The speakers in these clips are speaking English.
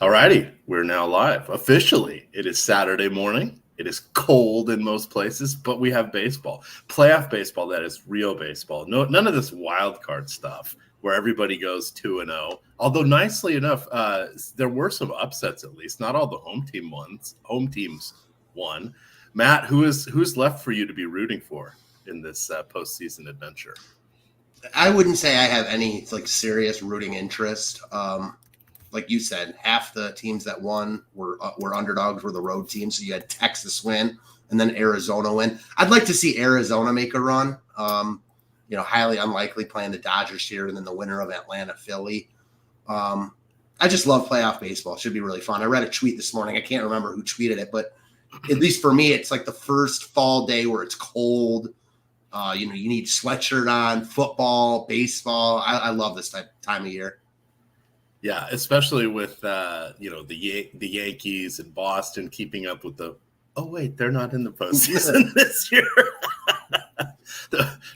All righty, we're now live. Officially, it is Saturday morning. It is cold in most places, but we have baseball. Playoff baseball, that is real baseball. No, none of this wild card stuff where everybody goes 2-0. Although, nicely enough, there were some upsets at least. Not all the home teams won. Matt, who's left for you to be rooting for in this postseason adventure? I wouldn't say I have any serious rooting interest. Like you said, half the teams that won were underdogs, were the road teams. So you had Texas win and then Arizona win. I'd like to see Arizona make a run. Highly unlikely playing the Dodgers here and then the winner of Atlanta, Philly. I just love playoff baseball. It should be really fun. I read a tweet this morning. I can't remember who tweeted it, but at least for me, it's like the first fall day where it's cold. You need sweatshirt on, football, baseball. I love this time of year. Yeah, especially with the Yankees and Boston keeping up with they're not in the postseason this year.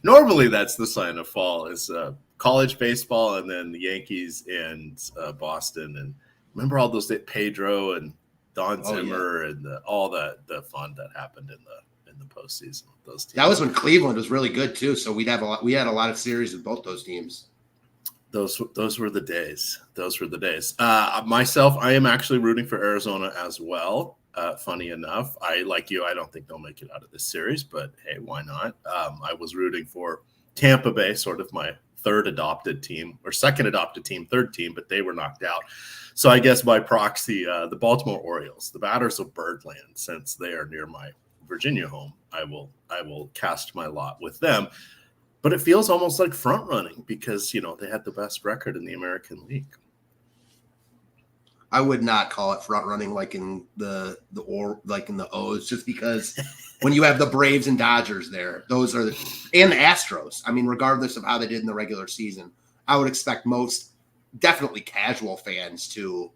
Normally, that's the sign of fall is college baseball, and then the Yankees and Boston, and remember all those Pedro and Don Zimmer and all the fun that happened in the postseason with those teams. That was when Cleveland was really good too. So we had a lot of series with both those teams. Those were the days. Those were the days. Myself, I am actually rooting for Arizona as well. Funny enough, I don't think they'll make it out of this series, but hey, why not? I was rooting for Tampa Bay, sort of my third adopted team, or second adopted team, third team, but they were knocked out. So I guess by proxy, the Baltimore Orioles, the batters of Birdland, since they are near my Virginia home, I will cast my lot with them. But it feels almost like front running because, they had the best record in the American League. I would not call it front running like in the O's, just because when you have the Braves and Dodgers there, and the Astros. I mean, regardless of how they did in the regular season, I would expect most definitely casual fans to,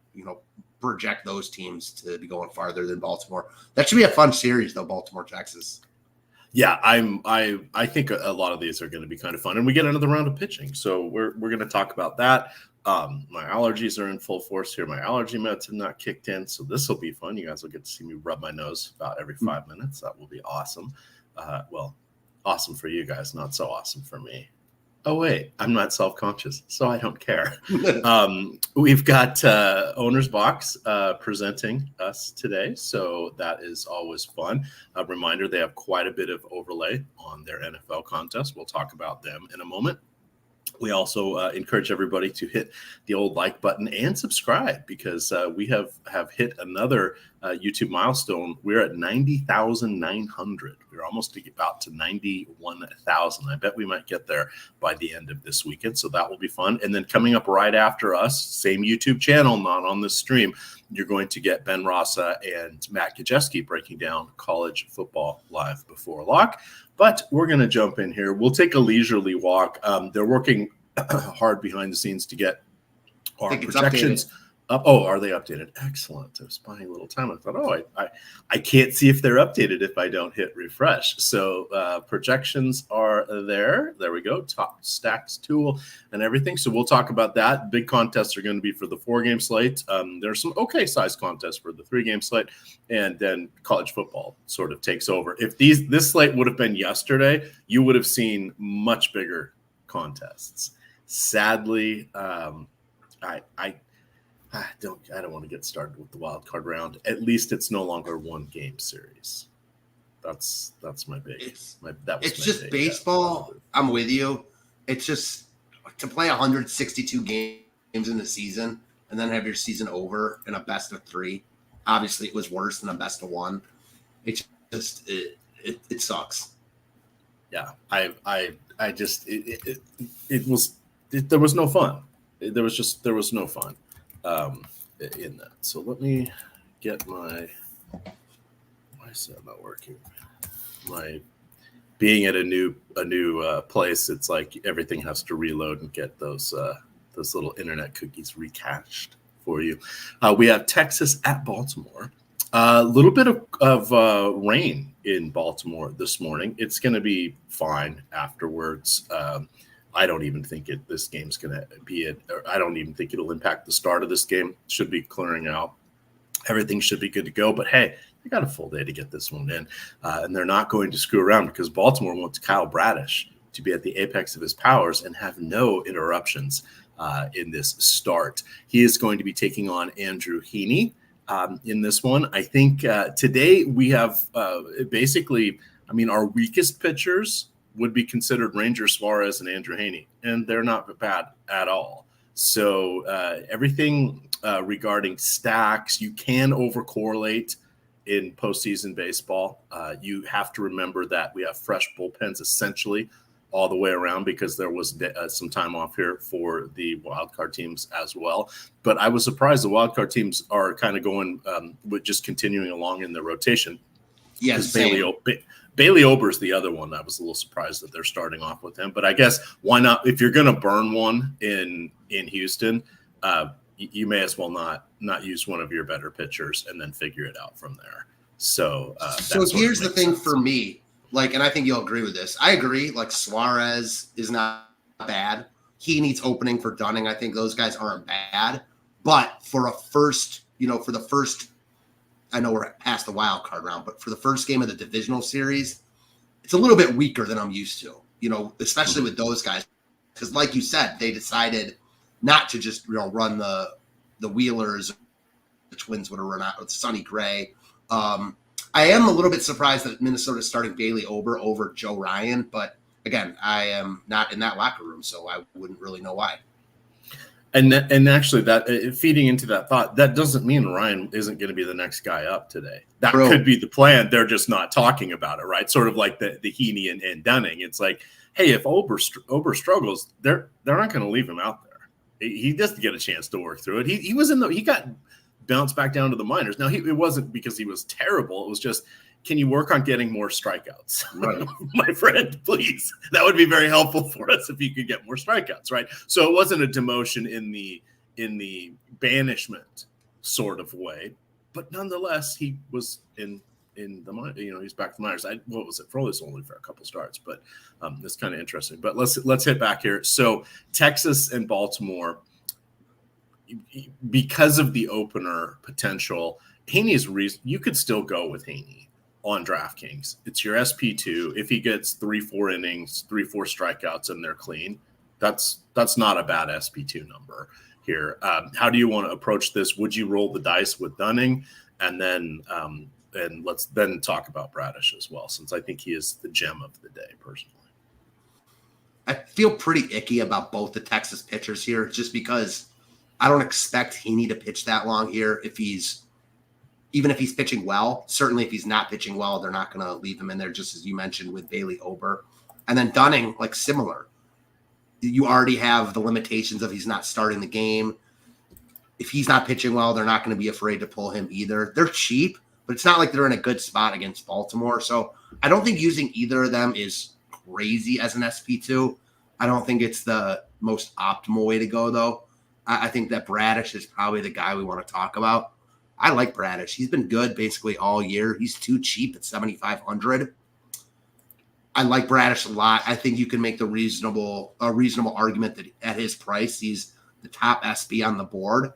project those teams to be going farther than Baltimore. That should be a fun series though, Baltimore, Texas. Yeah, I think a lot of these are going to be kind of fun, and we get another round of pitching, so we're going to talk about that. My allergies are in full force here. My allergy meds have not kicked in, so this will be fun. You guys will get to see me rub my nose about every 5 minutes. That will be awesome. Awesome for you guys, not so awesome for me. Oh, wait, I'm not self-conscious, so I don't care. We've got Owner's Box presenting us today, so that is always fun. A reminder, they have quite a bit of overlay on their NFL contest. We'll talk about them in a moment. We also encourage everybody to hit the old like button and subscribe because we have hit another YouTube milestone. We're at 90,900. We're almost about to 91,000. I bet we might get there by the end of this weekend, so that will be fun. And then coming up right after us, same YouTube channel, not on the stream, you're going to get Ben Rossa and Matt Kajeski breaking down college football live before lock. But we're going to jump in here. We'll take a leisurely walk. They're working hard behind the scenes to get our projections up. Oh, are they updated? Excellent. I was buying a little time. I thought, I can't see if they're updated if I don't hit refresh. So projections are there. There we go. Top stacks tool and everything. So we'll talk about that. Big contests are going to be for the 4-game slate. There's some okay size contests for the 3-game slate, and then college football sort of takes over. If this slate would have been yesterday, you would have seen much bigger contests. Sadly, I don't want to get started with the wild card round. At least it's no longer 1-game series. That's my big. It's just baseball. I'm with you. It's just to play 162 games in the season and then have your season over in a best of 3. Obviously, it was worse than a best of 1. It just it sucks. Yeah, there was no fun. There was no fun. In that. So let me get why is that not working? Being at a new place, it's like everything has to reload and get those little internet cookies recached for you. We have Texas at Baltimore. A little bit of rain in Baltimore this morning. It's going to be fine afterwards. I don't even think this game's going to be it. I don't even think it'll impact the start of this game. Should be clearing out. Everything should be good to go. But hey, they got a full day to get this one in, and they're not going to screw around because Baltimore wants Kyle Bradish to be at the apex of his powers and have no interruptions in this start. He is going to be taking on Andrew Heaney in this one. I think today we have basically, our weakest pitchers would be considered Ranger Suarez and Andrew Heaney, and they're not bad at all. So everything regarding stacks, you can overcorrelate in postseason baseball. You have to remember that we have fresh bullpens essentially all the way around because there was some time off here for the wildcard teams as well. But I was surprised the wildcard teams are kind of going with just continuing along in their rotation. Yes, Bailey Ober's the other one. I was a little surprised that they're starting off with him. But I guess why not? If you're going to burn one in Houston, you may as well not use one of your better pitchers and then figure it out from there. So here's the thing for me, and I think you'll agree with this. I agree. Suarez is not bad. He needs opening for Dunning. I think those guys aren't bad. But for the first, I know we're past the wild card round, but for the first game of the divisional series, it's a little bit weaker than I'm used to, especially with those guys. Because like you said, they decided not to just run the Wheelers. The Twins would have run out with Sonny Gray. I am a little bit surprised that Minnesota's starting Bailey Ober over Joe Ryan, but again, I am not in that locker room, so I wouldn't really know why. And actually, that feeding into that thought, that doesn't mean Ryan isn't going to be the next guy up today. That could be the plan. They're just not talking about it, right? Sort of like the Heaney and Dunning. It's like, hey, if Ober struggles, they're not going to leave him out there. He doesn't get a chance to work through it. He got bounced back down to the minors. Now it wasn't because he was terrible. It was just, can you work on getting more strikeouts? Right. My friend, please. That would be very helpful for us if you could get more strikeouts, right? So it wasn't a demotion in the banishment sort of way, but nonetheless, he was in the he's back to the minors. What was it? For only for a couple starts, but it's kind of interesting. But let's hit back here. So Texas and Baltimore, because of the opener potential, Heaney's reason you could still go with Heaney on DraftKings. It's your SP2. If he gets 3-4 innings, 3-4 strikeouts, and they're clean, that's not a bad SP2 number here. How do you want to approach this? Would you roll the dice with Dunning? And then and let's then talk about Bradish as well, since I think he is the gem of the day personally. I feel pretty icky about both the Texas pitchers here just because I don't expect Heaney to pitch that long here even if he's pitching well. Certainly if he's not pitching well, they're not going to leave him in there, just as you mentioned with Bailey Ober. And then Dunning, similar. You already have the limitations of he's not starting the game. If he's not pitching well, they're not going to be afraid to pull him either. They're cheap, but it's not like they're in a good spot against Baltimore. So I don't think using either of them is crazy as an SP2. I don't think it's the most optimal way to go, though. I think that Bradish is probably the guy we want to talk about. I like Bradish. He's been good basically all year. He's too cheap at 7,500. I like Bradish a lot. I think you can make a reasonable argument that at his price, he's the top SB on the board.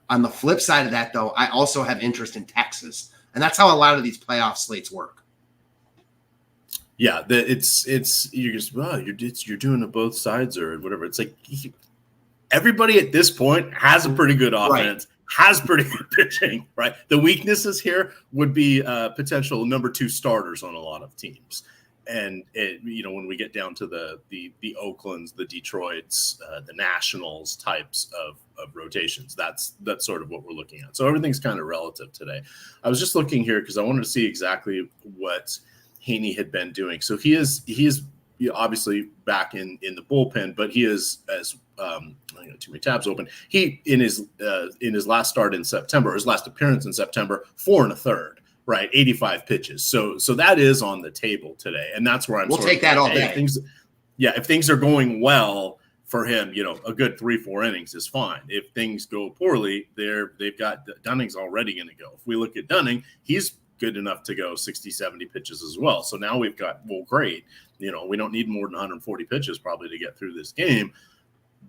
On the flip side of that, though, I also have interest in Texas, and that's how a lot of these playoff slates work. Yeah, you're doing it both sides or whatever. It's like everybody at this point has a pretty good offense. Right. Has pretty good pitching, right? The weaknesses here would be potential number 2 starters on a lot of teams. And when we get down to the Oaklands, the Detroits, the Nationals types of rotations, that's sort of what we're looking at. So everything's kind of relative today. I was just looking here because I wanted to see exactly what Heaney had been doing. So he is obviously back in the bullpen, but he is as I got too many tabs open. He in his last start in September, his last appearance in September, 4 1/3, right, 85 pitches. So that is on the table today, and that's where we'll take that all day. If things are going well for him, a good 3-4 innings is fine. If things go poorly, they've got Dunning's already going to go. If we look at Dunning, he's good enough to go 60, 70 pitches as well. So now we've got, well, great. You know, we don't need more than 140 pitches probably to get through this game.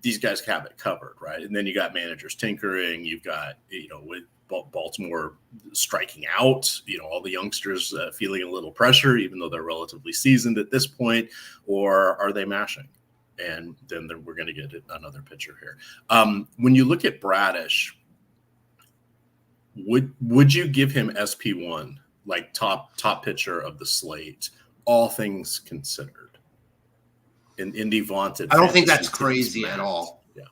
These guys have it covered, right? And then you got managers tinkering. You've got, you know, with Baltimore striking out, you know, all the youngsters feeling a little pressure, even though they're relatively seasoned at this point, or are they mashing? And then we're going to get another pitcher here. When you look at Bradish, would you give him SP1, like top pitcher of the slate, all things considered? In the vaunted, I don't think that's crazy at all. Yeah,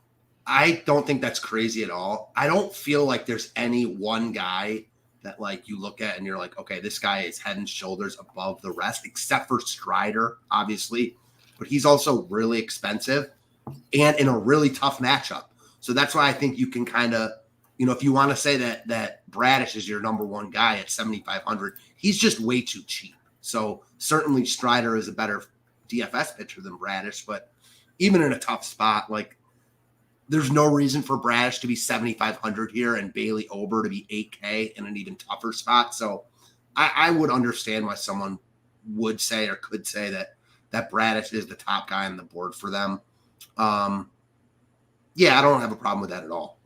I don't think that's crazy at all. I don't feel like there's any one guy that like you look at and you're like, okay, this guy is head and shoulders above the rest, except for Strider, obviously. But he's also really expensive and in a really tough matchup. So that's why I think you can kind of, you know, if you want to say that Bradish is your number one guy at 7,500, he's just way too cheap. So certainly Strider is a better DFS pitcher than Bradish, but even in a tough spot, like there's no reason for Bradish to be 7,500 here and Bailey Ober to be 8K in an even tougher spot. So I would understand why someone would say or could say that Bradish is the top guy on the board for them. Yeah, I don't have a problem with that at all.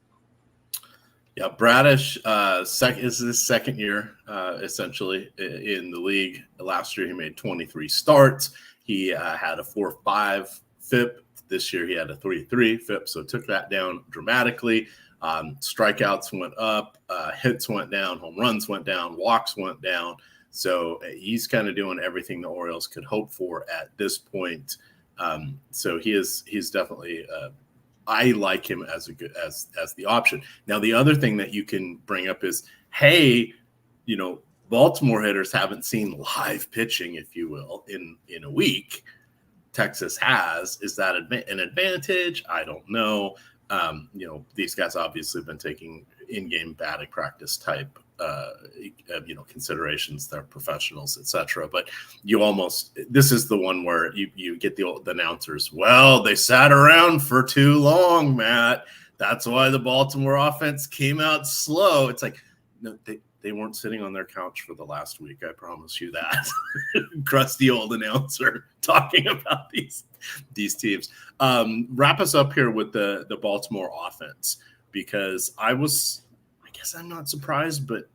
Yeah, Bradish is his second year, essentially, in the league. Last year, he made 23 starts. He had a 4.5 FIP. This year, he had a 3.3 FIP, so took that down dramatically. Strikeouts went up, hits went down, home runs went down, walks went down. So he's kind of doing everything the Orioles could hope for at this point. So he's definitely I like him as the option. Now, the other thing that you can bring up is, hey, you know, Baltimore hitters haven't seen live pitching, if you will, in a week. Texas has. Is that an advantage? I don't know. You know, these guys obviously have been taking in-game batting practice type considerations. They're professionals, etc. But this is the one where you get the announcers. Well, they sat around for too long, Matt. That's why the Baltimore offense came out slow. It's like, no, they weren't sitting on their couch for the last week. I promise you that. Crusty old announcer talking about these teams. Wrap us up here with the Baltimore offense, because I guess I'm not surprised, but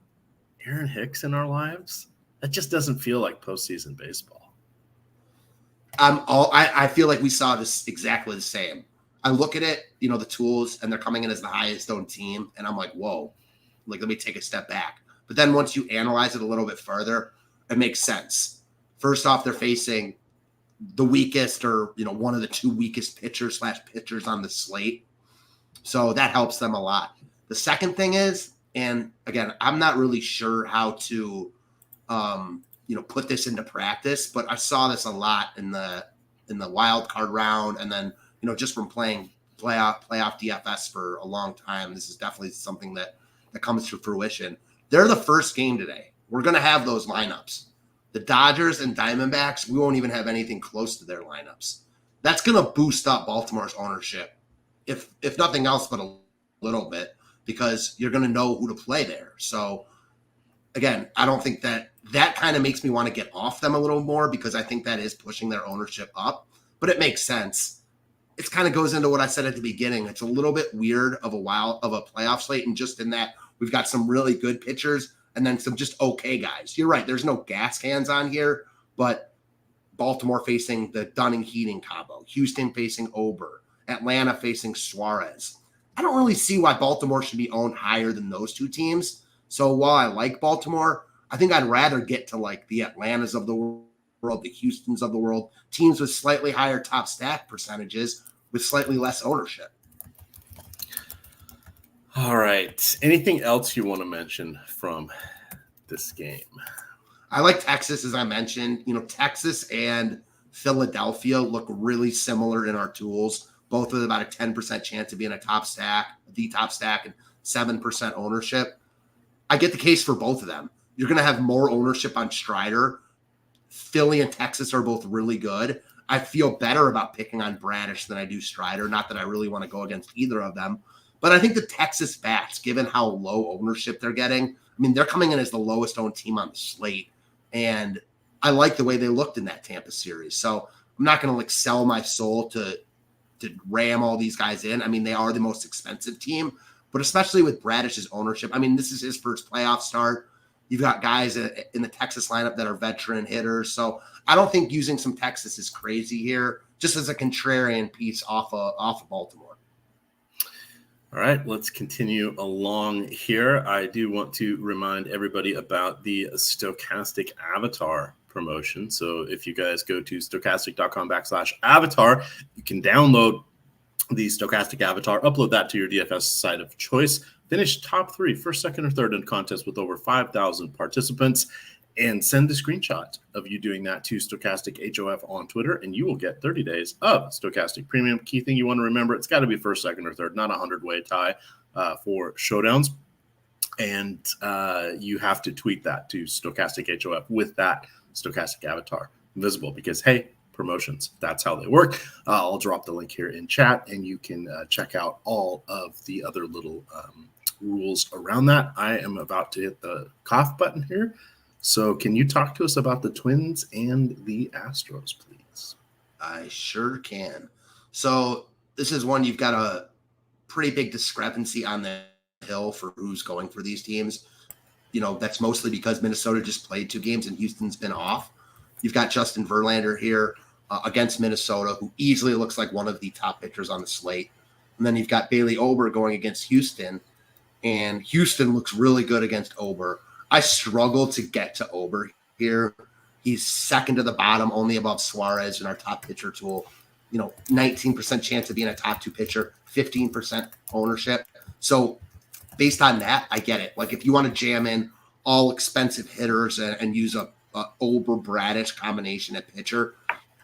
Aaron Hicks in our lives, that just doesn't feel like postseason baseball. I feel like we saw this exactly the same. I look at it, you know, the tools, and they're coming in as the highest owned team, and I'm like, whoa, like, let me take a step back. But then once you analyze it a little bit further, it makes sense. First off, they're facing the weakest, or, you know, one of the two weakest pitchers on the slate. So that helps them a lot. The second thing is, and again, I'm not really sure how to, put this into practice, but I saw this a lot in the wild card round. And then, you know, just from playing playoff DFS for a long time, this is definitely something that comes to fruition. They're the first game today. We're going to have those lineups. The Dodgers and Diamondbacks, we won't even have anything close to their lineups. That's going to boost up Baltimore's ownership, if nothing else but a little bit, because you're going to know who to play there. So, again, I don't think that kind of makes me want to get off them a little more, because I think that is pushing their ownership up. But it makes sense. It kind of goes into what I said at the beginning. It's a little bit weird of a playoff slate, and just in that we've got some really good pitchers and then some just okay guys. You're right. There's no gas cans on here, but Baltimore facing the Dunning-Heating combo, Houston facing Ober, Atlanta facing Suarez. I don't really see why Baltimore should be owned higher than those two teams. So while I like Baltimore, I think I'd rather get to like the Atlantas of the world, the Houstons of the world, teams with slightly higher top stack percentages with slightly less ownership. All right. Anything else you want to mention from this game? I like Texas, as I mentioned. You know, Texas and Philadelphia look really similar in our tools, both with about a 10% chance of being the top stack, and 7% ownership. I get the case for both of them. You're going to have more ownership on Strider. Philly and Texas are both really good. I feel better about picking on Bradish than I do Strider. Not that I really want to go against either of them. But I think the Texas bats, given how low ownership they're getting, I mean, they're coming in as the lowest owned team on the slate. And I like the way they looked in that Tampa series. So I'm not going to like sell my soul to ram all these guys in. I mean, they are the most expensive team, but especially with Bradish's ownership. I mean, this is his first playoff start. You've got guys in the Texas lineup that are veteran hitters. So I don't think using some Texas is crazy here, just as a contrarian piece off of Baltimore. All right, let's continue along here. I do want to remind everybody about the Stochastic Avatar promotion. So if you guys go to stokastic.com/avatar, you can download the Stochastic Avatar, upload that to your DFS site of choice, finish top 3, first, second, or third in contests with over 5,000 participants, and send a screenshot of you doing that to Stochastic HOF on Twitter, and you will get 30 days of Stochastic Premium. Key thing you want to remember, it's got to be first, second, or third, not a 100-way tie for showdowns. And you have to tweet that to Stochastic HOF with that Stochastic Avatar visible because, hey, promotions, that's how they work. I'll drop the link here in chat, and you can check out all of the other little rules around that. I am about to hit the cough button here. So can you talk to us about the Twins and the Astros, please? I sure can. So this is one you've got a pretty big discrepancy on the hill for who's going for these teams. You know, that's mostly because Minnesota just played 2 games and Houston's been off. You've got Justin Verlander here against Minnesota, who easily looks like one of the top pitchers on the slate. And then you've got Bailey Ober going against Houston, and Houston looks really good against Ober. I struggle to get to Ober here. He's second to the bottom, only above Suarez in our top pitcher tool. 19% chance of being a top 2 pitcher, 15% ownership. So based on that, I get it. Like if you want to jam in all expensive hitters and use a Ober Bradish combination at pitcher,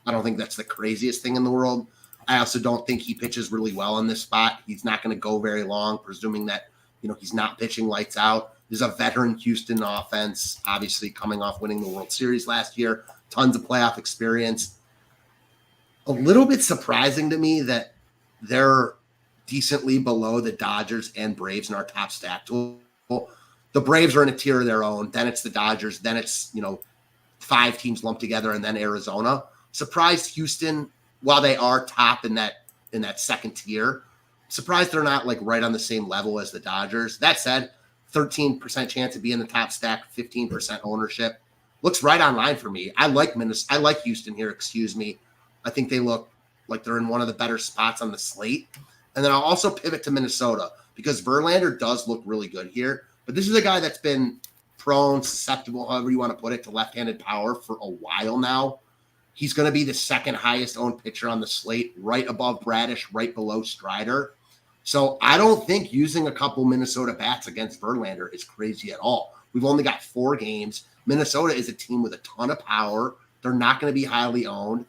I don't think that's the craziest thing in the world. I also don't think he pitches really well in this spot. He's not going to go very long, presuming that he's not pitching lights out. There's a veteran Houston offense, obviously coming off winning the World Series last year, tons of playoff experience. A little bit surprising to me that they're decently below the Dodgers and Braves in our top stack tool. The Braves are in a tier of their own. Then it's the Dodgers. Then it's, 5 teams lumped together, and then Arizona. Surprised Houston, while they are top in that second tier, surprised they're not like right on the same level as the Dodgers. That said, 13% chance to be in the top stack, 15% ownership. Looks right on line for me. I like Houston here, excuse me. I think they look like they're in one of the better spots on the slate. And then I'll also pivot to Minnesota because Verlander does look really good here. But this is a guy that's been prone, susceptible, however you want to put it, to left-handed power for a while now. He's going to be the second highest owned pitcher on the slate, right above Bradish, right below Strider. So I don't think using a couple Minnesota bats against Verlander is crazy at all. We've only got 4 games. Minnesota is a team with a ton of power. They're not going to be highly owned.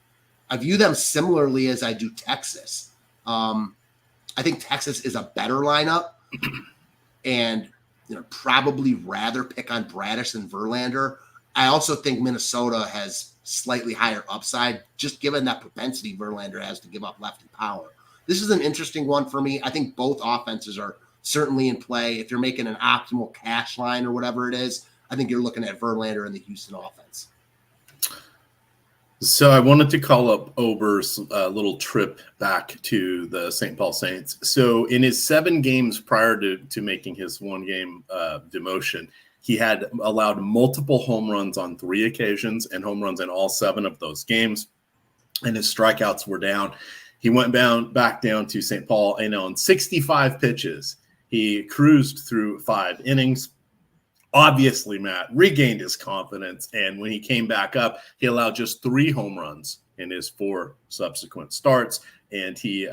I view them similarly as I do Texas. I think Texas is a better lineup and probably rather pick on Bradish than Verlander. I also think Minnesota has slightly higher upside, just given that propensity Verlander has to give up lefty power. This is an interesting one for me. I think both offenses are certainly in play. If you're making an optimal cash line or whatever it is, I think you're looking at Verlander and the Houston offense. So I wanted to call up Ober's little trip back to the St. Paul Saints. So in his 7 games prior to making his 1-game demotion, he had allowed multiple home runs on 3 occasions and home runs in all 7 of those games, and his strikeouts were down. He went back down to St. Paul, and on 65 pitches, he cruised through 5 innings. Obviously, Matt regained his confidence, and when he came back up, he allowed just 3 home runs in his 4 subsequent starts, and he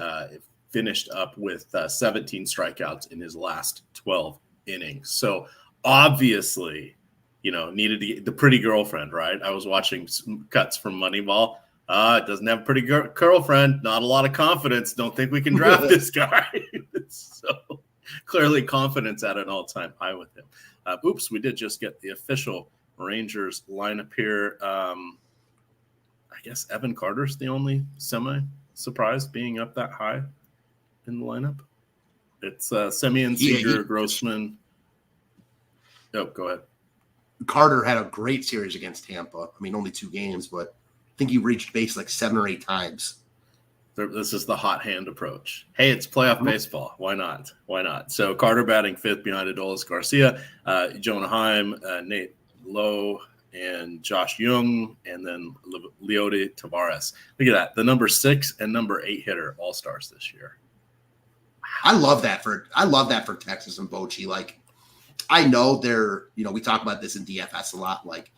finished up with 17 strikeouts in his last 12 innings. So obviously, needed to get the pretty girlfriend, right? I was watching some cuts from Moneyball. It doesn't have a pretty girlfriend, not a lot of confidence. Don't think we can draft this guy. So clearly confidence at an all-time high with him. Oops, we did just get the official Rangers lineup here. I guess Evan Carter's the only semi-surprise being up that high in the lineup. It's Semien, Seager, Grossman. Oh, go ahead. Carter had a great series against Tampa. I mean, only 2 games, but I think he reached base like 7 or 8 times. This is the hot hand approach. Hey, it's playoff baseball. Why not? Why not? So Carter batting 5th behind Adolis Garcia, Jonah Heim, Nate Lowe, and Josh Jung, and then Leody Tavares. Look at that. The number 6 and number 8 hitter all-stars this year. I love that for Texas and Bochy. Like, I know they're, we talk about this in DFS a lot. Like,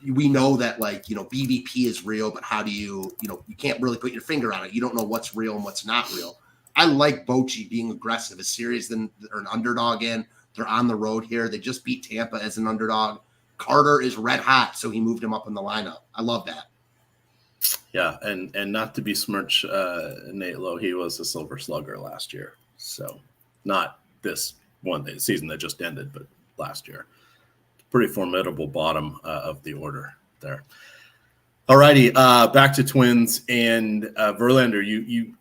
we know that, like, BVP is real, but how do you can't really put your finger on it. You don't know what's real and what's not real. I like Bochy being aggressive. A series they're an underdog in. They're on the road here. They just beat Tampa as an underdog. Carter is red hot, so he moved him up in the lineup. I love that. Yeah, and not to besmirch Nate Lowe, he was a Silver Slugger last year. So not this season that just ended, but last year. Pretty formidable bottom of the order there. All righty, back to Twins and Verlander.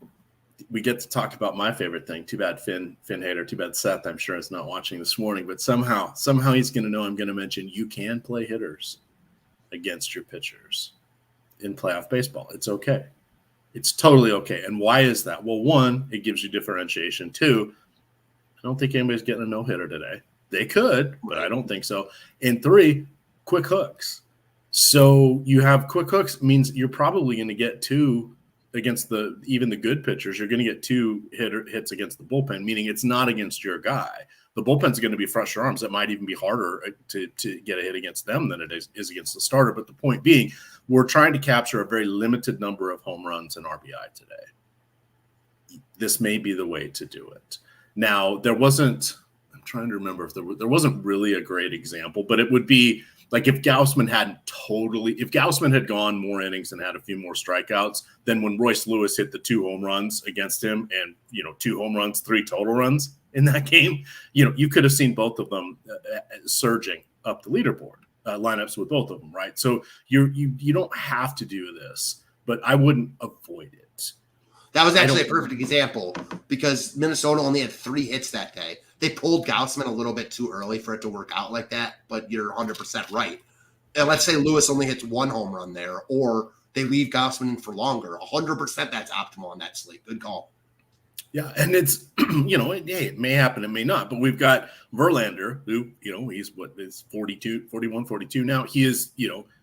We get to talk about my favorite thing. Too bad Finn hater. Too bad Seth, I'm sure, is not watching this morning. But somehow he's going to know I'm going to mention you can play hitters against your pitchers in playoff baseball. It's okay. It's totally okay. And why is that? Well, 1, it gives you differentiation. 2, I don't think anybody's getting a no-hitter today. They could, but I don't think so. And 3, quick hooks. So you have quick hooks means you're probably going to get 2 against even the good pitchers. You're going to get 2 hits against the bullpen, meaning it's not against your guy. The bullpen's going to be fresher arms. It might even be harder to get a hit against them than it is against the starter. But the point being, we're trying to capture a very limited number of home runs and RBI today. This may be the way to do it. Now, I'm trying to remember if there wasn't really a great example, but it would be like if Gaussman had gone more innings and had a few more strikeouts, then when Royce Lewis hit the 2 home runs against him and, 2 home runs, 3 total runs in that game, you could have seen both of them surging up the leaderboard lineups with both of them. Right. So you don't have to do this, but I wouldn't avoid it. That was actually a perfect example because Minnesota only had 3 hits that day. They pulled Gaussman a little bit too early for it to work out like that, but you're 100% right. And let's say Lewis only hits 1 home run there, or they leave Gaussman for longer. 100% that's optimal on that slate. Good call. Yeah, and it's, it may happen, it may not, but we've got Verlander, who, he's 41, 42 now. He is,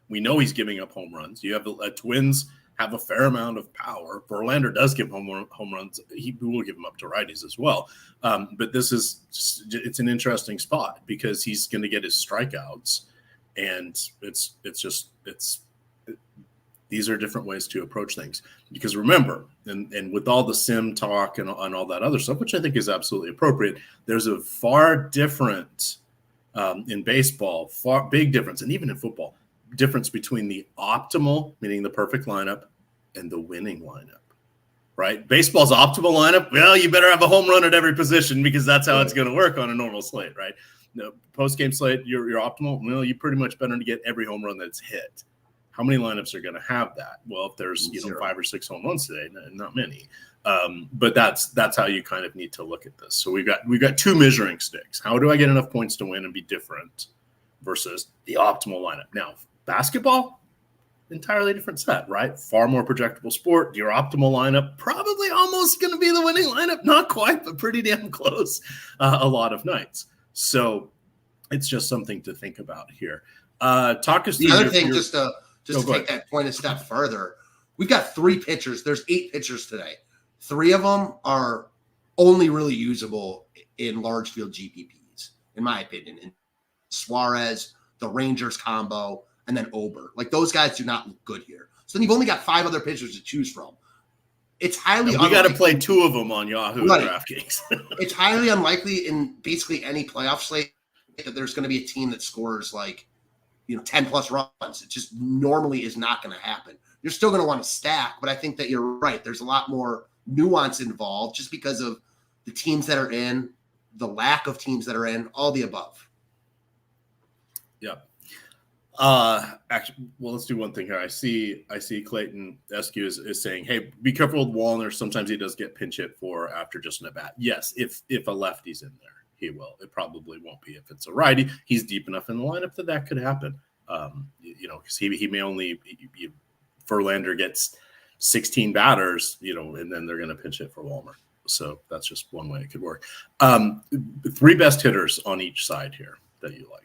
we know he's giving up home runs. You have the Twins have a fair amount of power. Verlander does give home runs. He will give them up to righties as well. But it's an interesting spot because he's going to get his strikeouts, and these are different ways to approach things. Because remember, and with all the sim talk and all that other stuff, which I think is absolutely appropriate, there's a far different in baseball, big difference, and even in football, difference between the optimal, meaning the perfect lineup, and the winning lineup, right? Baseball's optimal lineup, well, you better have a home run at every position because that's how it's going to work on a normal slate, right? The post-game slate, your optimal, well, you pretty much better to get every home run that's hit. How many lineups are going to have that? Well, if there's 5 or 6 home runs today, not many. But that's how you kind of need to look at this. So we've got 2 measuring sticks. How do I get enough points to win and be different versus the optimal lineup? Now, basketball, entirely different set, right? Far more projectable sport. Your optimal lineup, probably almost going to be the winning lineup. Not quite, but pretty damn close a lot of nights. So it's just something to think about here. Talk us through. The other thing, just to take that point a step further, we've got 3 pitchers. There's 8 pitchers today. 3 of them are only really usable in large field GPPs, in my opinion. And Suarez, the Rangers combo, and then Ober. Like, those guys do not look good here. So then you've only got 5 other pitchers to choose from. It's highly unlikely. We got to play 2 of them on Yahoo and DraftKings. It's highly unlikely in basically any playoff slate that there's going to be a team that scores 10 plus runs. It just normally is not going to happen. You're still going to want to stack, but I think that you're right. There's a lot more nuance involved just because of the teams that are in, the lack of teams that are in, all the above. Yeah. Actually, well, let's do one thing here. I see Clayton Eskew is saying, hey, be careful with Wallner. Sometimes he does get pinch hit for after just an at bat. Yes, if a lefty's in there. he will. It probably won't be if it's a righty. He's deep enough in the lineup that could happen. Because he may only Verlander gets 16 batters, and then they're going to pitch it for Walmer. So that's just one way it could work. 3 best hitters on each side here that you like.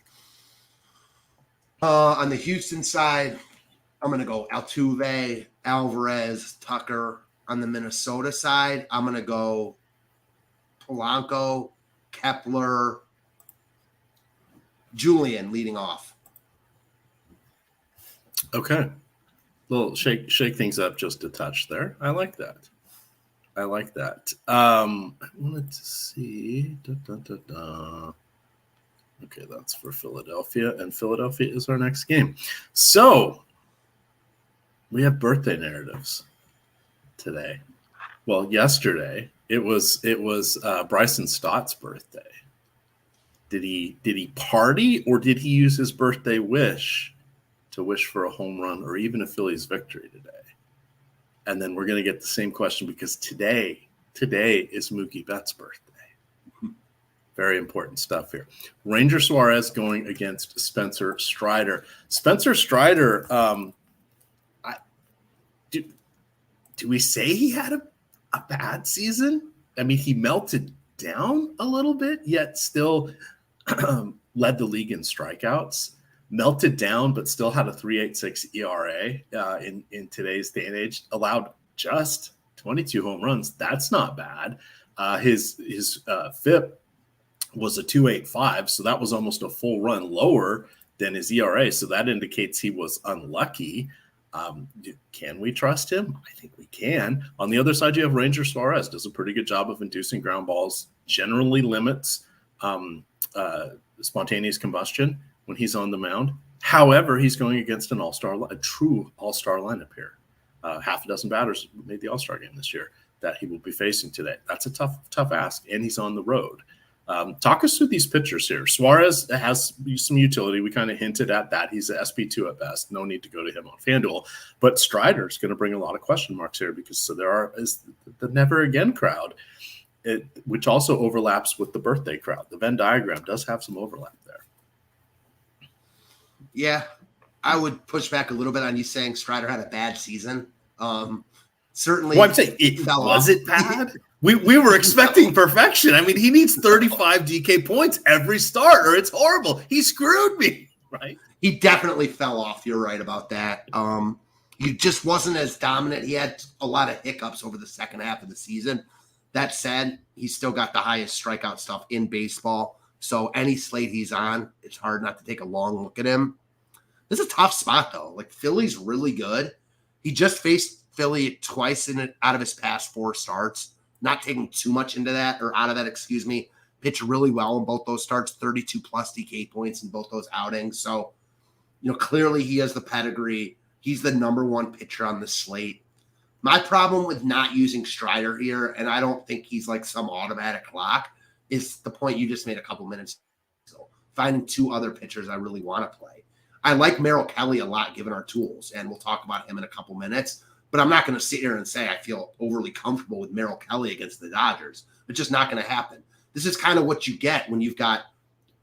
On the Houston side, I'm going to go Altuve, Alvarez, Tucker. On the Minnesota side, I'm going to go Polanco, Kepler, Julian leading off. Okay. Little shake things up just a touch there. I like that. I wanted to see. Okay, that's for Philadelphia, and Philadelphia is our next game. So we have birthday narratives today. Well, yesterday it was Bryson Stott's birthday. Did he party, or did he use his birthday wish to wish for a home run or even a Phillies victory today? And then we're going to get the same question because today is Mookie Betts' birthday. Very important stuff here. Ranger Suarez going against Spencer Strider. Spencer Strider, do we say he had a bad season? I mean, he melted down a little bit, yet still led the league in strikeouts. Melted down, but still had a 3.86 ERA in today's day and age. Allowed just 22 home runs. That's not bad. His FIP was a 2.85, so that was almost a full run lower than his ERA. So that indicates he was unlucky. Can we trust him? I think we can. On the other side, you have Ranger Suarez. Does a pretty good job of inducing ground balls. Generally limits spontaneous combustion when he's on the mound. However, he's going against a true all-star lineup here. Half a dozen batters made the all-star game this year that he will be facing today. That's a tough ask, and he's on the road. Talk us through these pitchers here. Suarez has some utility. We kind of hinted at that. He's an SP2 at best. No need to go to him on FanDuel. But Strider is going to bring a lot of question marks here because there is the never again crowd, which also overlaps with the birthday crowd. The Venn diagram does have some overlap there. Yeah, I would push back a little bit on you saying Strider had a bad season. Certainly. Well, I'm saying was it bad? We were expecting perfection. I mean, he needs 35 DK points every start, or it's horrible. He screwed me, right? He definitely fell off. You're right about that. He just wasn't as dominant. He had a lot of hiccups over the second half of the season. That said, he's still got the highest strikeout stuff in baseball. So any slate he's on, it's hard not to take a long look at him. This is a tough spot, though. Like, Philly's really good. He just faced Philly twice out of his past 4 starts. Not taking too much into that, or out of that, excuse me. Pitched really well in both those starts, 32-plus DK points in both those outings. So, clearly he has the pedigree. He's the number 1 pitcher on the slate. My problem with not using Strider here, and I don't think he's like some automatic lock, is the point you just made a couple minutes ago. Finding 2 other pitchers I really want to play. I like Merrill Kelly a lot given our tools, and we'll talk about him in a couple minutes. But I'm not going to sit here and say I feel overly comfortable with Merrill Kelly against the Dodgers. It's just not going to happen. This is kind of what you get when you've got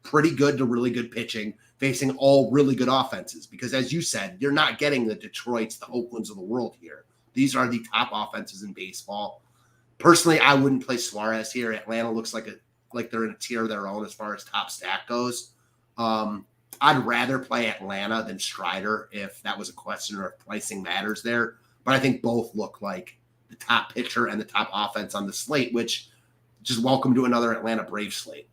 pretty good to really good pitching facing all really good offenses. Because as you said, you're not getting the Detroits, the Oaklands of the world here. These are the top offenses in baseball. Personally, I wouldn't play Suarez here. Atlanta looks like they're in a tier of their own as far as top stack goes. I'd rather play Atlanta than Strider if that was a question or if pricing matters there. But I think both look like the top pitcher and the top offense on the slate, which just welcome to another Atlanta Braves slate.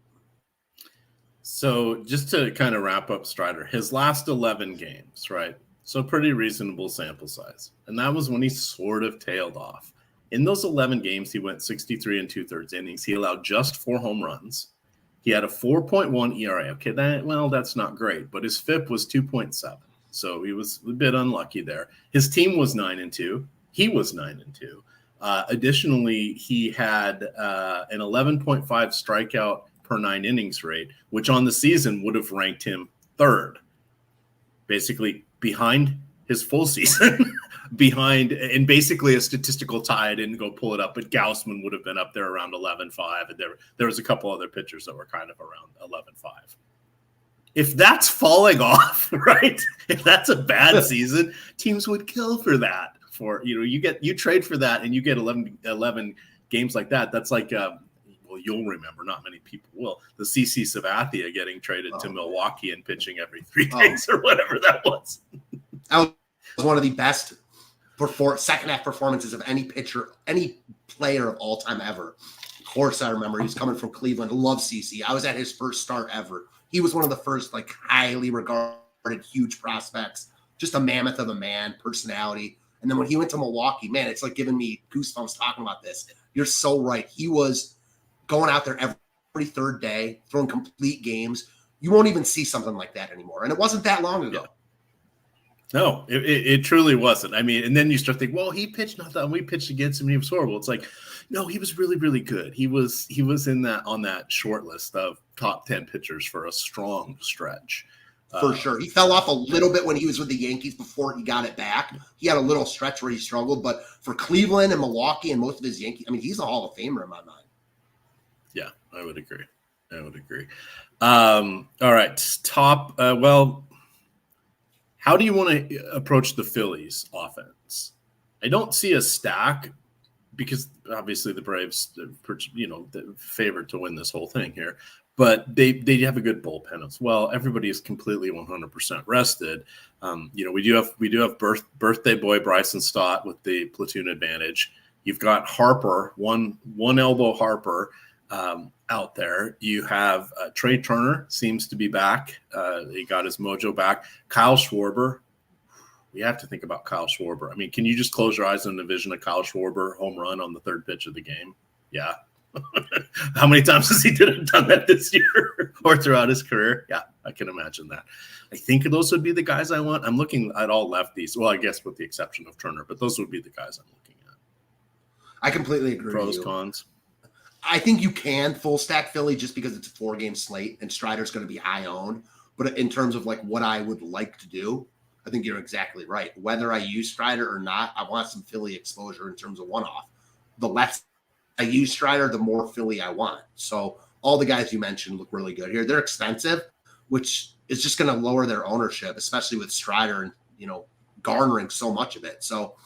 So just to kind of wrap up Strider, his last 11 games, right? So pretty reasonable sample size. And that was when he sort of tailed off. In those 11 games, he went 63 2/3 innings. He allowed just 4 home runs. He had a 4.1 ERA. Okay, that's not great, but his FIP was 2.7. So he was a bit unlucky there. His team was 9-2. He was 9-2. Additionally, he had an 11.5 strikeout per 9 innings rate, which on the season would have ranked him 3rd, basically behind his full season behind, and basically a statistical tie. I didn't go pull it up, but Gaussman would have been up there around 11.5, and there was a couple other pitchers that were kind of around 11.5. If that's falling off, right? If that's a bad season, teams would kill for that. You trade for that, and you get 11 games like that. That's like well, you'll remember, not many people will, the CC Sabathia getting traded to Milwaukee and pitching every 3 days or whatever that was. That was one of the best second half performances of any pitcher, any player of all time ever. Of course, I remember he was coming from Cleveland. Love CC. I was at his first start ever. He was one of the first, like, highly regarded, huge prospects. Just a mammoth of a man, personality. And then when he went to Milwaukee, man, it's like giving me goosebumps talking about this. You're so right. He was going out there every third day, throwing complete games. You won't even see something like that anymore. And it wasn't that long ago. Yeah. No, it truly wasn't. I mean, and then you start thinking, well, he pitched not that. We pitched against him and he was horrible. It's like, no, he was really, really good. He was on that short list of top 10 pitchers for a strong stretch. For sure. He fell off a little bit when he was with the Yankees before he got it back. He had a little stretch where he struggled, but for Cleveland and Milwaukee and most of his Yankees, I mean, he's a Hall of Famer in my mind. Yeah, I would agree. All right. Top, how do you want to approach the Phillies offense? I don't see a stack because obviously the Braves, the favored to win this whole thing here, but they have a good bullpen as well. Everybody is completely 100% rested. We do have birthday boy Bryson Stott with the platoon advantage. You've got Harper, one elbow Harper out there. You have Trey Turner seems to be back. He got his mojo back. Kyle Schwarber. We have to think about Kyle Schwarber. I mean, can you just close your eyes and envision a Kyle Schwarber home run on the third pitch of the game? Yeah. How many times has he done that this year or throughout his career? Yeah, I can imagine that. I think those would be the guys I want. I'm looking at all lefties. Well, I guess with the exception of Turner, but those would be the guys I'm looking at. I completely agree. Pros, cons. I think you can full stack Philly just because it's a 4-game slate and Strider's going to be high owned. But in terms of like what I would like to do, I think you're exactly right. Whether I use Strider or not, I want some Philly exposure in terms of one-off. The less I use Strider, the more Philly I want. So all the guys you mentioned look really good here. They're expensive, which is just going to lower their ownership, especially with Strider and, garnering so much of it. So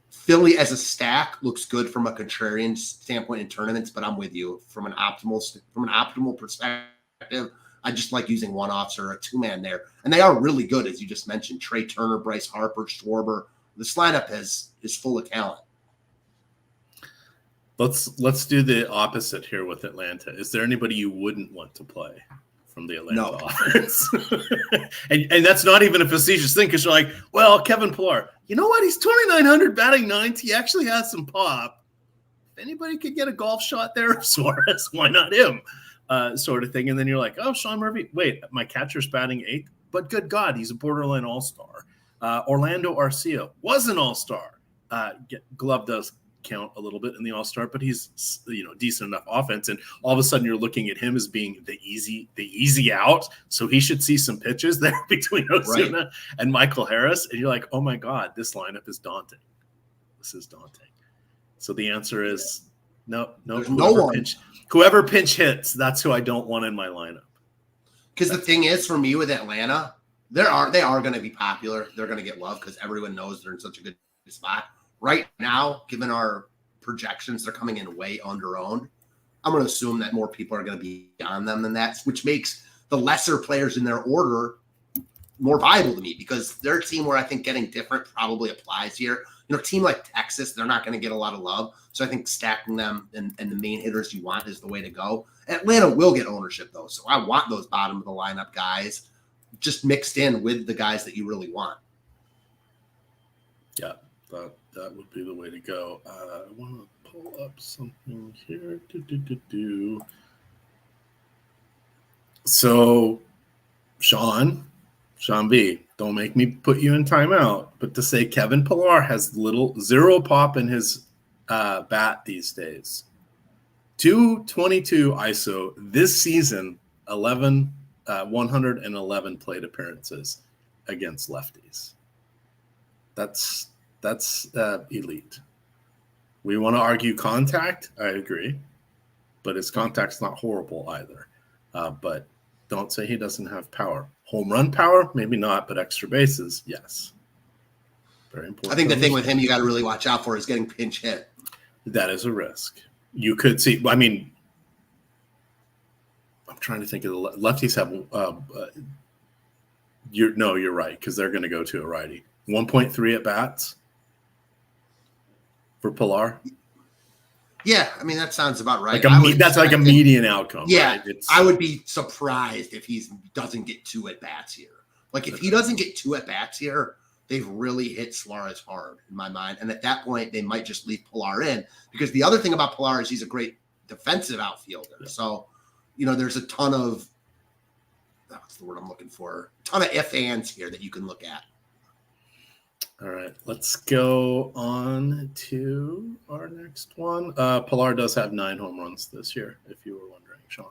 Philly as a stack looks good from a contrarian standpoint in tournaments, but I'm with you from an optimal perspective. I just like using one-offs or a two-man there. And they are really good, as you just mentioned. Trey Turner, Bryce Harper, Schwarber. This lineup is full of talent. Let's do the opposite here with Atlanta. Is there anybody you wouldn't want to play from the Atlanta offense? and that's not even a facetious thing because you're like, well, Kevin Pillar, you know what? He's 2,900 batting ninth. He actually has some pop. If anybody could get a golf shot there of Suarez, why not him? Sort of thing. And then you're like, oh, Sean Murphy. Wait, my catcher's batting 8th, but good God, he's a borderline all-star. Orlando Arcia was an all-star. Glove does count a little bit in the all-star, but he's decent enough offense. And all of a sudden you're looking at him as being the easy out. So he should see some pitches there between Ozuna and Michael Harris. And you're like, oh my God, this lineup is daunting. This is daunting. So the answer is no one. Whoever pinch hits, that's who I don't want in my lineup. Because the thing is, for me with Atlanta, they are going to be popular. They're going to get love because everyone knows they're in such a good spot. Right now, given our projections, they're coming in way under-owned. I'm going to assume that more people are going to be on them than that, which makes the lesser players in their order more viable to me because they're a team where I think getting different probably applies here. A team like Texas, they're not going to get a lot of love. So I think stacking them and the main hitters you want is the way to go. Atlanta will get ownership, though. So I want those bottom of the lineup guys just mixed in with the guys that you really want. Yeah, that would be the way to go. I want to pull up something here. So, Sean B, don't make me put you in timeout, but to say Kevin Pillar has zero pop in his bat these days. 222 ISO this season, 111 plate appearances against lefties. That's That's elite. We want to argue contact. I agree. But his contact's not horrible either. But don't say he doesn't have power. Home run power? Maybe not, but extra bases, yes. Very important. I think the thing with him you got to really watch out for is getting pinch hit. That is a risk. You could see, I mean, I'm trying to think of the lefties have, you're right, because they're going to go to a righty. 1.3 at bats for Pilar. Yeah, I mean, that sounds about right. That's like a median outcome. Yeah, right? I would be surprised if he doesn't get 2 at bats here. Like, if he doesn't get 2 at bats here, they've really hit Suarez hard in my mind. And at that point, they might just leave Pilar in, because the other thing about Pilar is he's a great defensive outfielder. Yeah. So, there's a ton of, what's the word I'm looking for? A ton of if-ands here that you can look at. All right, let's go on to our next one. Pilar does have 9 home runs this year, if you were wondering, Sean.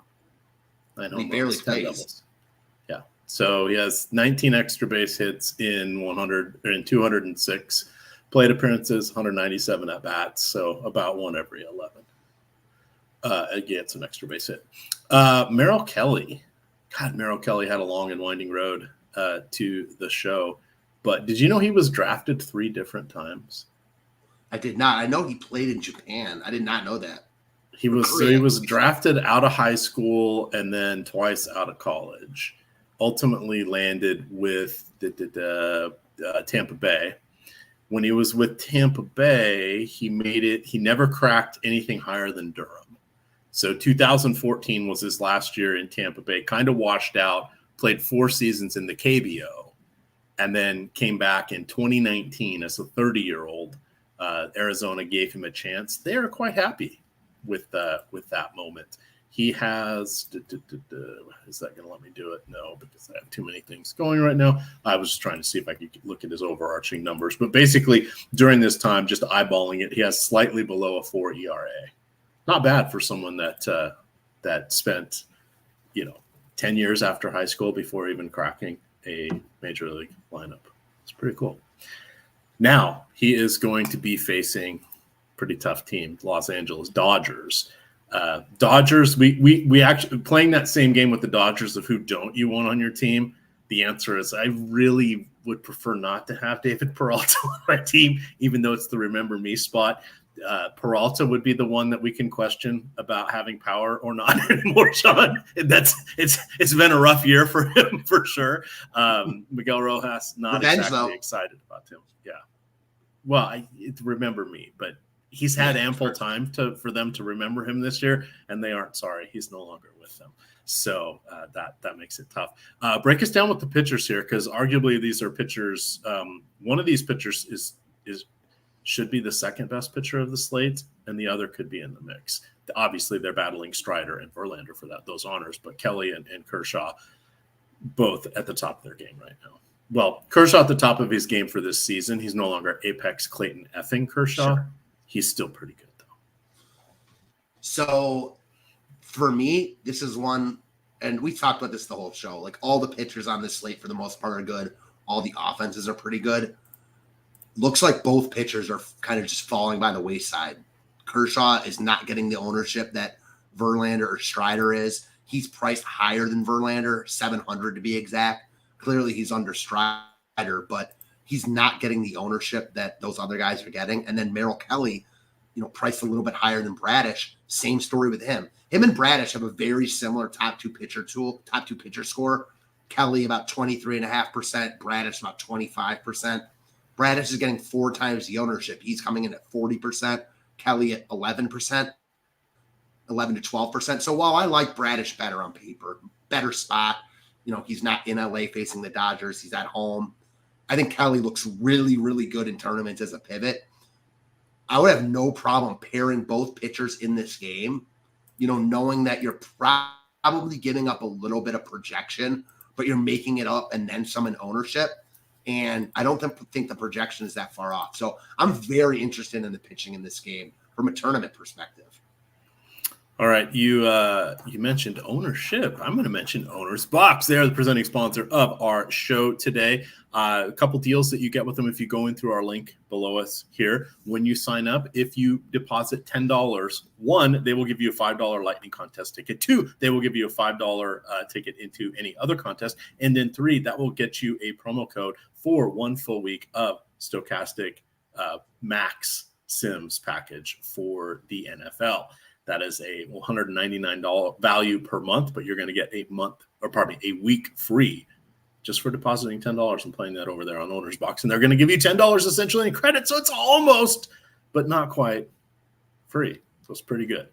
9 home runs, 10 doubles. Yeah, so he has 19 extra base hits in 206 plate appearances, 197 at bats, so about 1 every 11. Gets an extra base hit. Merrill Kelly. God, Merrill Kelly had a long and winding road to the show. But did you know he was drafted 3 different times? I did not. I know he played in Japan. I did not know that. He was drafted out of high school and then twice out of college. Ultimately landed with Tampa Bay. When he was with Tampa Bay, he never cracked anything higher than Durham. So 2014 was his last year in Tampa Bay. Kind of washed out, played 4 seasons in the KBO. And then came back in 2019 as a 30-year-old. Arizona gave him a chance. They are quite happy with that moment. He has is that going to let me do it? No, because I have too many things going right now. I was just trying to see if I could look at his overarching numbers. But basically, during this time, just eyeballing it, he has slightly below a 4 ERA. Not bad for someone that spent 10 years after high school before even cracking a major league lineup. It's pretty cool. Now he is going to be facing pretty tough team, Los Angeles Dodgers. Dodgers, we actually playing that same game with the Dodgers of who don't you want on your team. The answer is I really would prefer not to have David Peralta on my team, even though it's the remember me spot. Peralta would be the one that we can question about having power or not anymore, Sean. It's been a rough year for him for sure. Miguel Rojas not exactly excited about him. Yeah. Well, remember me, but he's had ample time for them to remember him this year, and they aren't sorry. He's no longer with them. So that makes it tough. Break us down with the pitchers here, because arguably these are pitchers. One of these pitchers should be the second best pitcher of the slate, and the other could be in the mix. Obviously, they're battling Strider and Verlander for those honors, but Kelly and Kershaw both at the top of their game right now. Well, Kershaw at the top of his game for this season. He's no longer Apex Clayton effing Kershaw. Sure. He's still pretty good, though. So, for me, this is one, and we talked about this the whole show, like all the pitchers on this slate for the most part are good. All the offenses are pretty good. Looks like both pitchers are kind of just falling by the wayside. Kershaw is not getting the ownership that Verlander or Strider is. He's priced higher than Verlander, 700 to be exact. Clearly he's under Strider, but he's not getting the ownership that those other guys are getting. And then Merrill Kelly, priced a little bit higher than Bradish. Same story with him. Him and Bradish have a very similar top two pitcher score. Kelly about 23.5%, Bradish about 25%. Bradish is getting 4 times the ownership. He's coming in at 40%. Kelly at 11%, 11 to 12%. So while I like Bradish better on paper, better spot, he's not in LA facing the Dodgers. He's at home. I think Kelly looks really, really good in tournaments as a pivot. I would have no problem pairing both pitchers in this game, knowing that you're probably giving up a little bit of projection, but you're making it up and then some in ownership. And I don't think the projection is that far off. So I'm very interested in the pitching in this game from a tournament perspective. All right, you mentioned ownership. I'm going to mention Owner's Box. They are the presenting sponsor of our show today. A couple deals that you get with them if you go in through our link below us here. When you sign up, if you deposit $10, one, they will give you a $5 Lightning Contest ticket. Two, they will give you a $5 ticket into any other contest. And then three, that will get you a promo code for 1 full week of Stochastic Max Sims package for the NFL. That is a $199 value per month, but you're going to get a week free just for depositing $10 and playing that over there on Owner's Box. And they're going to give you $10 essentially in credit. So it's almost, but not quite free. So it's pretty good.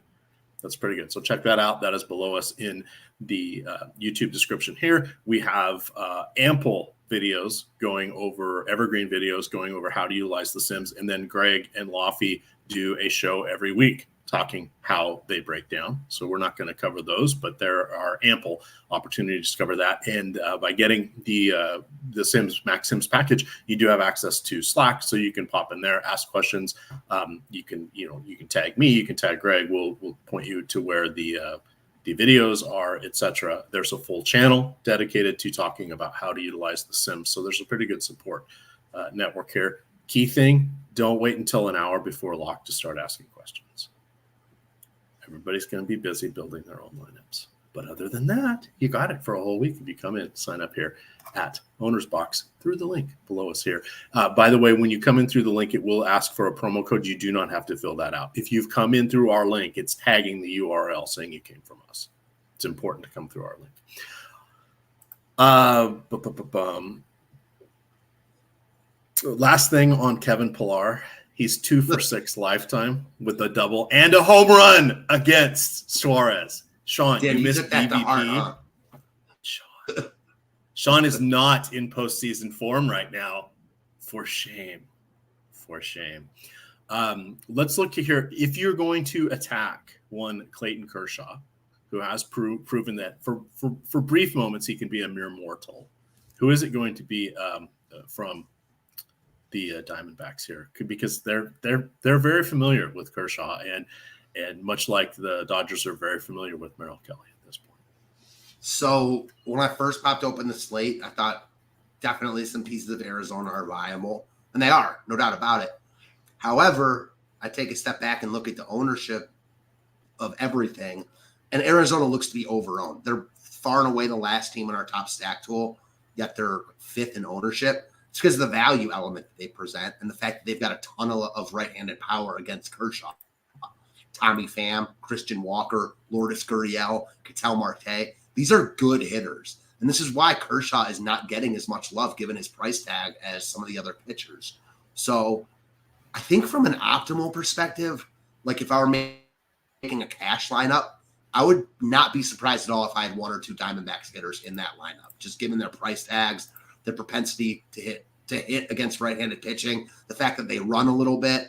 That's pretty good. So check that out. That is below us in the YouTube description here. We have ample videos going over, evergreen videos going over how to utilize the Sims. And then Greg and Laffy do a show every week talking how they break down. So we're not going to cover those, but there are ample opportunities to cover that. And by getting the Sims Max Sims package, you do have access to Slack, so you can pop in there, ask questions. You can tag me, you can tag Greg. We'll point you to where the videos are, etc. There's a full channel dedicated to talking about how to utilize the Sims. So there's a pretty good support network here. Key thing: don't wait until an hour before lock to start asking questions. Everybody's going to be busy building their own lineups. But other than that, you got it for a whole week if you come in, sign up here at Owner's Box through the link below us here. By the way, when you come in through the link, it will ask for a promo code. You do not have to fill that out. If you've come in through our link, it's tagging the URL saying you came from us. It's important to come through our link. Last thing on Kevin Pillar. He's 2 for 6 lifetime with a double and a home run against Suarez. Sean, you missed BVP. Sean is not in postseason form right now. For shame. For shame. Let's look here. If you're going to attack one Clayton Kershaw, who has proven that for brief moments he can be a mere mortal, who is it going to be from the Diamondbacks here? Because they're very familiar with Kershaw, and much like the Dodgers are very familiar with Merrill Kelly at this point. So when I first popped open the slate, I thought definitely some pieces of Arizona are viable, and they are, no doubt about it. However, I take a step back and look at the ownership of everything, and Arizona looks to be overowned. They're far and away the last team in our top stack tool, yet they're 5th in ownership. It's because of the value element that they present and the fact that they've got a ton of right-handed power against Kershaw. Tommy Pham, Christian Walker, Lourdes Gurriel, Ketel Marte. These are good hitters. And this is why Kershaw is not getting as much love given his price tag as some of the other pitchers. So I think from an optimal perspective, like if I were making a cash lineup, I would not be surprised at all if I had 1 or 2 Diamondbacks hitters in that lineup, just given their price tags, their propensity to hit against right-handed pitching, the fact that they run a little bit.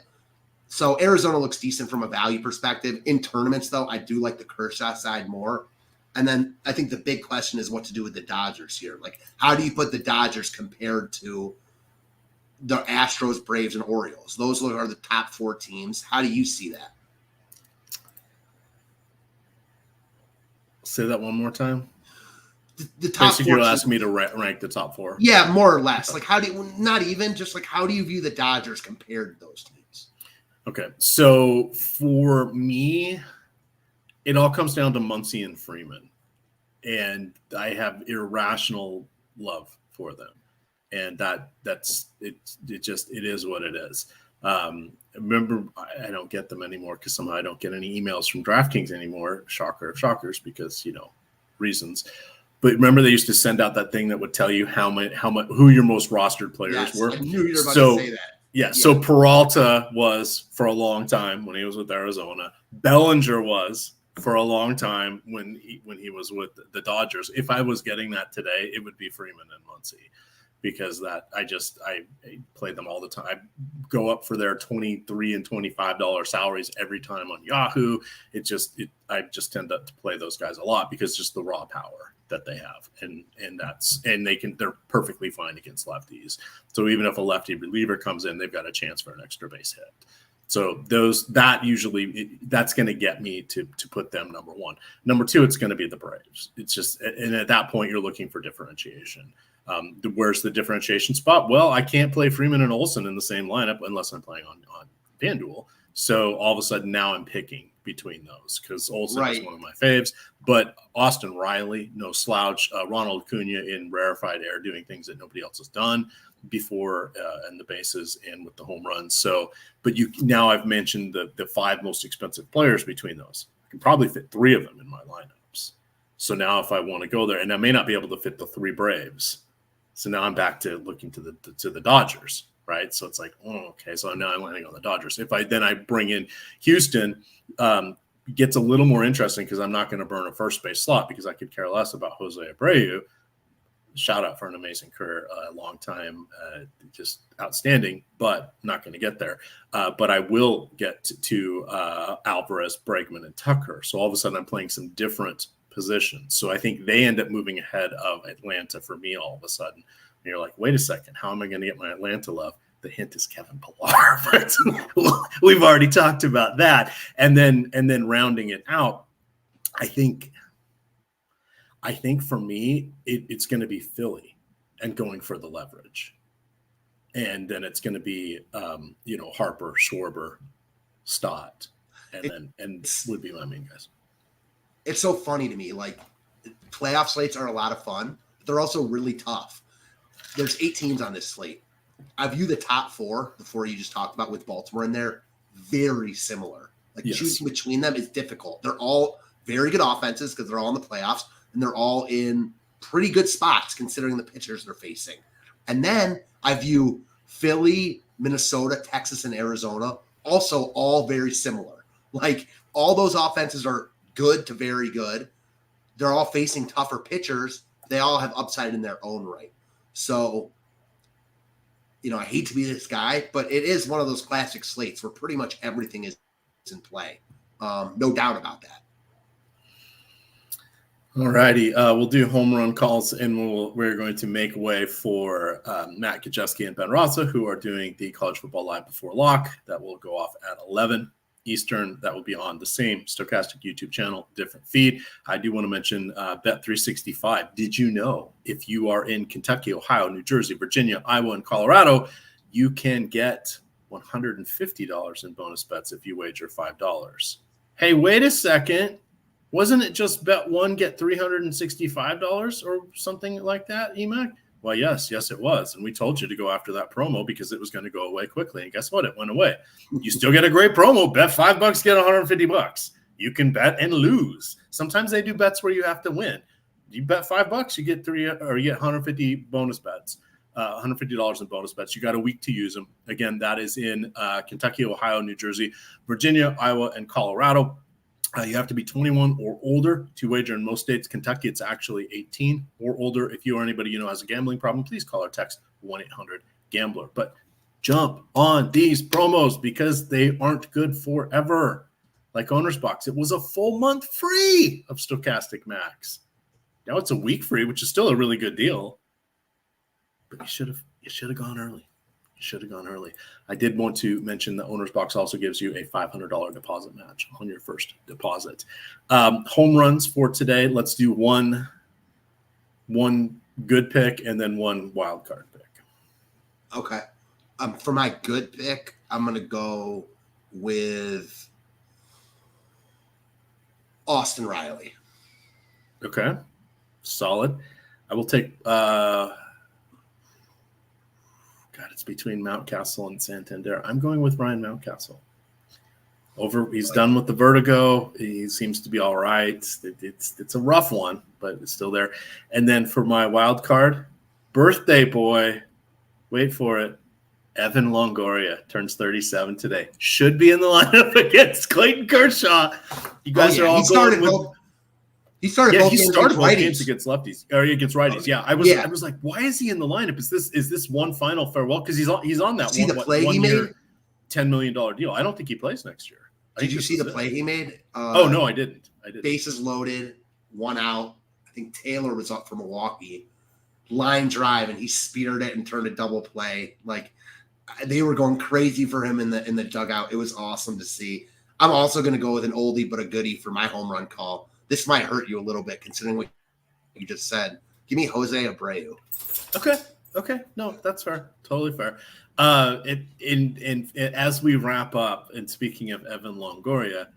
So Arizona looks decent from a value perspective. In tournaments, though, I do like the Kershaw side more. And then I think the big question is what to do with the Dodgers here. Like, how do you put the Dodgers compared to the Astros, Braves, and Orioles? Those are the top 4 teams. How do you see that? Say that one more time. The top basically 4 you'll ask me to rank the top 4. Yeah, more or less. Like, how do you, not even, just like, how do you view the Dodgers compared to those teams? Okay, so for me, it all comes down to Muncy and Freeman, and I have irrational love for them, and that's it. It is what it is. Remember, I don't get them anymore because somehow I don't get any emails from DraftKings anymore. Shocker of shockers, because reasons. But remember, they used to send out that thing that would tell you how much who your most rostered players were. I knew you were about to say that. Yeah, so Peralta was for a long time when he was with Arizona. Bellinger was for a long time when he was with the Dodgers. If I was getting that today, it would be Freeman and Muncy, because I play them all the time. I go up for their $23 and $25 salaries every time on Yahoo. I just tend to play those guys a lot because just the raw power that they have, and they're perfectly fine against lefties. So even if a lefty reliever comes in, they've got a chance for an extra base hit. So that's going to get me to put them number one. Number two, it's going to be the Braves. It's just, and at that point, you're looking for differentiation. Where's the differentiation spot? Well, I can't play Freeman and Olsen in the same lineup unless I'm playing on FanDuel. So all of a sudden now I'm picking between those because Olsen is one of my faves. But Austin Riley, no slouch. Ronald Acuna in rarefied air doing things that nobody else has done before, and the bases and with the home runs. So, but now I've mentioned the five most expensive players between those. I can probably fit three of them in my lineups. So now if I want to go there, and I may not be able to fit the three Braves. So now I'm back to looking to the Dodgers, right? So it's like, okay, so now I'm landing on the Dodgers. If I bring in Houston, gets a little more interesting because I'm not going to burn a first base slot because I could care less about Jose Abreu. Shout out for an amazing career, long time, just outstanding, but not going to get there. But I will get to Alvarez, Bregman, and Tucker. So all of a sudden I'm playing some different positions. So I think they end up moving ahead of Atlanta for me all of a sudden. And you're like, wait a second, how am I going to get my Atlanta love? The hint is Kevin Pillar. We've already talked about that. And then rounding it out, I think for me, it's going to be Philly and going for the leverage. And then it's going to be, Harper, Schwarber, Stott, and would be my main guys. It's so funny to me. Like, playoff slates are a lot of fun, but they're also really tough. There's 8 teams on this slate. I view the top 4, the 4 you just talked about with Baltimore in there, very similar. Like, choosing between them is difficult. They're all very good offenses because they're all in the playoffs, and they're all in pretty good spots considering the pitchers they're facing. And then I view Philly, Minnesota, Texas, and Arizona also all very similar. Like, all those offenses are good to very good. They're all facing tougher pitchers. They all have upside in their own right. So, I hate to be this guy, but it is one of those classic slates where pretty much everything is in play. No doubt about that. All righty. We'll do home run calls, and we're going to make way for Matt Kajewski and Ben Rossa, who are doing the College Football Live Before Lock. That will go off at 11 Eastern. That will be on the same Stochastic YouTube channel, different feed. I do want to mention Bet365. Did you know if you are in Kentucky, Ohio, New Jersey, Virginia, Iowa, and Colorado, you can get $150 in bonus bets if you wager $5? Hey, wait a second. Wasn't it just bet one, get $365 or something like that, EMac? Well, yes, it was. And we told you to go after that promo because it was going to go away quickly. And guess what? It went away. You still get a great promo. Bet $5, get $150. You can bet and lose. Sometimes they do bets where you have to win. You bet $5, you get you get 150 bonus bets, $150 in bonus bets. You got a week to use them. Again, that is in Kentucky, Ohio, New Jersey, Virginia, Iowa, and Colorado. You have to be 21 or older to wager in most states. Kentucky, it's actually 18 or older. If you or anybody has a gambling problem, please call or text 1-800-GAMBLER. But jump on these promos because they aren't good forever. Like Owner's Box, it was a full month free of Stochastic Max. Now it's a week free, which is still a really good deal. But you should have gone early. I did want to mention the Owner's Box also gives you a $500 deposit match on your first deposit. Home runs for today. Let's do one good pick and then one wild card pick. Okay. For my good pick, I'm going to go with Austin Riley. Okay. Solid. I will take it's between Mountcastle and Santander. I'm going with Ryan Mountcastle. He's done with the vertigo. He seems to be all right. It's a rough one, but it's still there. And then for my wild card, birthday boy, wait for it, Evan Longoria turns 37 today. Should be in the lineup against Clayton Kershaw. You guys are all going with. He started both games against lefties or against righties. Yeah, I was like, why is he in the lineup? Is this one final farewell? Because he's on that see the play he made? $10 million deal. I don't think he plays next year. Did you see the play he made? No, I didn't. Bases loaded, 1 out. I think Taylor was up for Milwaukee. Line drive, and he speared it and turned a double play. Like, They were going crazy for him in the dugout. It was awesome to see. I'm also going to go with an oldie but a goodie for my home run call. This might hurt you a little bit considering what you just said. Give me Jose Abreu. Okay. No, that's fair. Totally fair. As we wrap up, and speaking of Evan Longoria,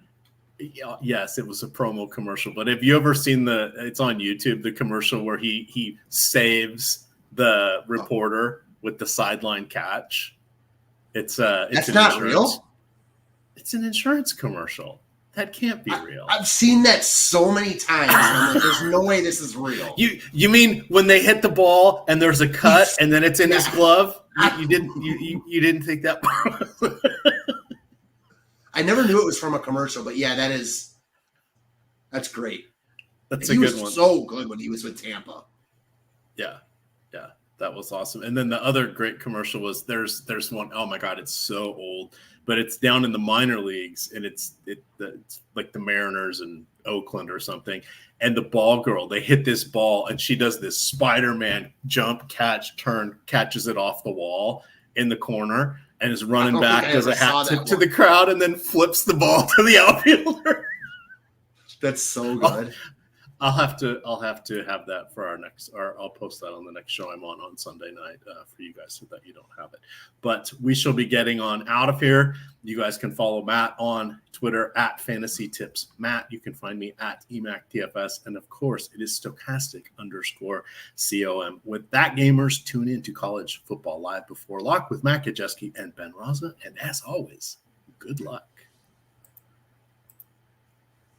yes, it was a promo commercial. But have you ever seen it's on YouTube, the commercial where he saves the reporter with the sideline catch? That's not real. It's an insurance commercial. That can't be real. I've seen that so many times. I'm like, there's no way this is real. You mean when they hit the ball and there's a cut and then it's in his glove? You didn't think that? I never knew it was from a commercial, but yeah, that's great. That's a good one. He was so good when he was with Tampa. Yeah, that was awesome. And then the other great commercial was there's one. Oh my God, it's so old, but it's down in the minor leagues, and it's like the Mariners in Oakland or something. And the ball girl, they hit this ball, and she does this Spider-Man jump, catch, turn, catches it off the wall in the corner, and is running back, does a hat tip to the crowd, and then flips the ball to the outfielder. That's so good. I'll have to have that for our next, or I'll post that on the next show I'm on Sunday night for you guys so that you don't have it. But we shall be getting on out of here. You guys can follow Matt on Twitter at Fantasy Tips Matt. You can find me at EMac DFS. And of course, it is stochastic_COM. With that, gamers, tune in to College Football Live Before Lock with Matt Kajeski and Ben Raza. And as always, good luck.